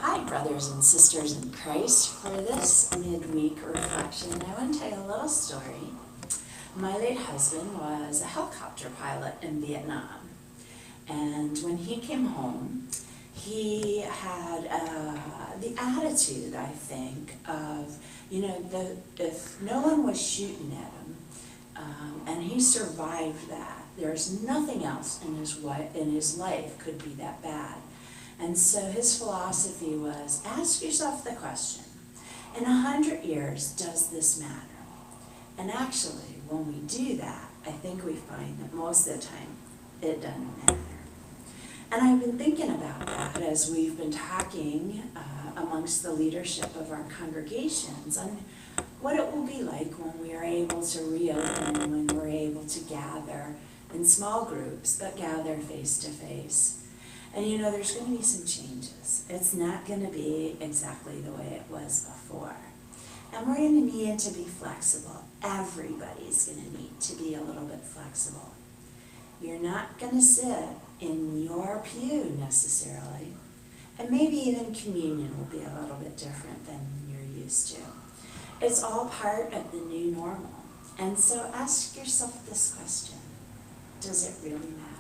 Hi, brothers and sisters in Christ. For this midweek reflection, I want to tell you a little story. My late husband was a helicopter pilot in Vietnam, and when he came home, he had the attitude, I think, of, if no one was shooting at him, and he survived that, there's nothing else in his life could be that bad. And so his philosophy was, ask yourself the question, in 100 years, does this matter? And actually, when we do that, I think we find that most of the time, it doesn't matter. And I've been thinking about that as we've been talking amongst the leadership of our congregations on what it will be like when we are able to reopen, when we're able to gather in small groups, but gather face to face. And there's going to be some changes. It's not going to be exactly the way it was before. And we're going to need to be flexible. Everybody's going to need to be a little bit flexible. You're not going to sit in your pew necessarily. And maybe even communion will be a little bit different than you're used to. It's all part of the new normal. And so ask yourself this question. Does it really matter?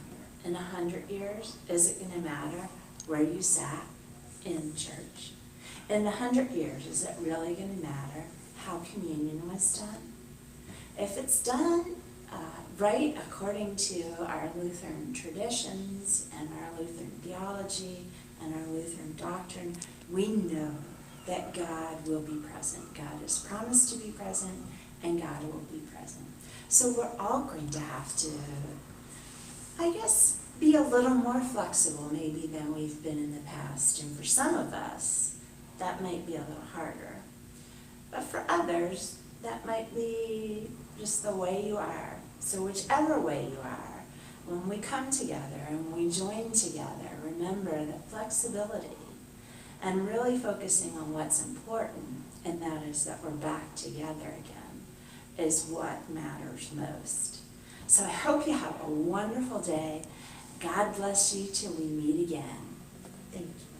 In 100 years, is it going to matter where you sat in church? In 100 years, is it really going to matter how communion was done? If it's done right according to our Lutheran traditions and our Lutheran theology and our Lutheran doctrine, we know that God will be present. God has promised to be present, and God will be present. So we're all going to have to, I guess, be a little more flexible maybe than we've been in the past. And for some of us, that might be a little harder. But for others, that might be just the way you are. So whichever way you are, when we come together and we join together, remember that flexibility and really focusing on what's important, and that is that we're back together again, is what matters most. So I hope you have a wonderful day. God bless you till we meet again. Thank you.